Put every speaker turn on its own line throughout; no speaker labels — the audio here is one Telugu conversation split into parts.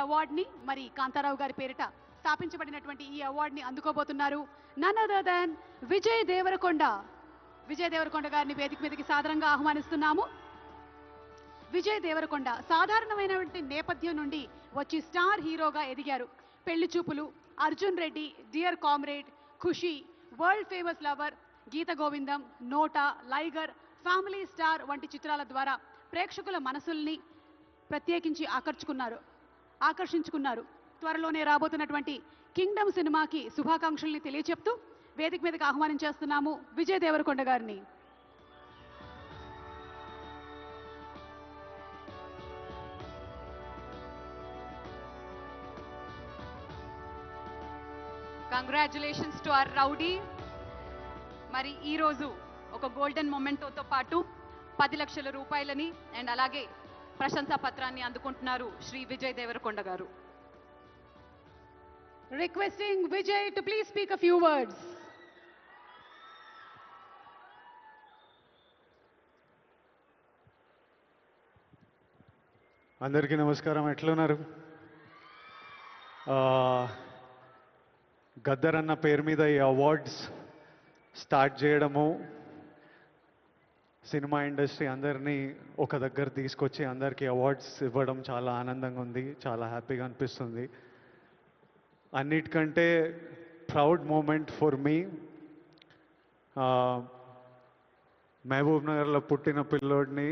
అవార్డుని మరి కాంతారావు గారి పేరిట స్థాపించబడినటువంటి ఈ అవార్డుని అందుకోబోతున్నారు none other than Vijay Deverakonda. Vijay Deverakonda గారిని వేదిక మీదకి సాదరంగా ఆహ్వానిస్తున్నాము. విజయ్ దేవరకొండ సాధారణమైనటువంటి నేపథ్యం నుండి వచ్చి స్టార్ హీరోగా ఎదిగారు. పెళ్లి చూపులు, అర్జున్ రెడ్డి, డియర్ కామ్రేడ్, ఖుషి, వరల్డ్ ఫేమస్ లవర్, గీత గోవిందం, నోటా, లైగర్, ఫ్యామిలీ స్టార్ వంటి చిత్రాల ద్వారా ప్రేక్షకుల మనసుల్ని ప్రత్యేకించి ఆకర్షించుకున్నారు. త్వరలోనే రాబోతున్నటువంటి కింగ్డమ్ సినిమాకి శుభాకాంక్షల్ని తెలియచెప్తూ వేదిక మీదకి ఆహ్వానించేస్తున్నాము విజయ్ దేవరకొండ గారిని. Congratulations to our rowdy. మరి ఈరోజు ఒక గోల్డెన్ మొమెంటోతో పాటు 10 లక్షల రూపాయలని అండ్ అలాగే ప్రశంసా పత్రాన్ని అందుకుంటున్నారు శ్రీ విజయ్ దేవరకొండ గారు. Requesting Vijay to please speak a few words.
అందరికీ నమస్కారం. ఎట్లున్నారు? గద్దర్ అన్న పేరు మీద ఈ అవార్డ్స్ స్టార్ట్ చేయడము, సినిమా ఇండస్ట్రీ అందరినీ ఒక దగ్గర తీసుకొచ్చి అందరికీ అవార్డ్స్ ఇవ్వడం చాలా ఆనందంగా ఉంది, చాలా హ్యాపీగా అనిపిస్తుంది. అన్నిటికంటే ప్రౌడ్ మూమెంట్ ఫర్ మీ, మహబూబ్ నగర్లో పుట్టిన పిల్లోడిని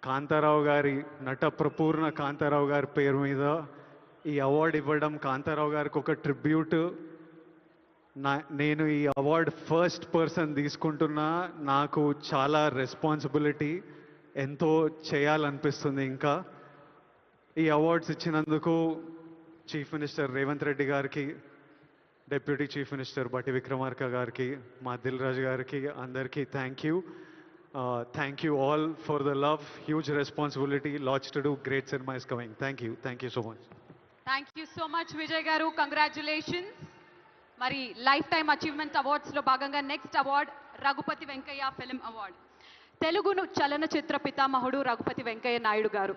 కాంతారావు గారి, నట ప్రపూర్ణ కాంతారావు గారి పేరు మీద ఈ అవార్డు ఇవ్వడం కాంతారావు గారికి ఒక ట్రిబ్యూట్. నేను ఈ అవార్డు ఫస్ట్ పర్సన్ తీసుకుంటున్నా. నాకు చాలా రెస్పాన్సిబిలిటీ, ఎంతో చేయాలనిపిస్తుంది. ఇంకా ఈ అవార్డ్స్ ఇచ్చినందుకు చీఫ్ మినిస్టర్ రేవంత్ రెడ్డి గారికి, డిప్యూటీ చీఫ్ మినిస్టర్ బట్టి విక్రమార్క గారికి, మా దిల్ రాజు గారికి, అందరికీ thank you. Thank you all for the love. Huge responsibility, lots to do, great cinema is coming. Thank you so much.
Thank you so much Vijay గారు, కంగ్రాచులేషన్స్. మరి లైఫ్ టైమ్ అచీవ్మెంట్ అవార్డ్స్లో భాగంగా next award Raghupathi Venkaiah film award. తెలుగును చలనచిత్ర పితామహుడు రఘుపతి వెంకయ్య నాయుడు గారు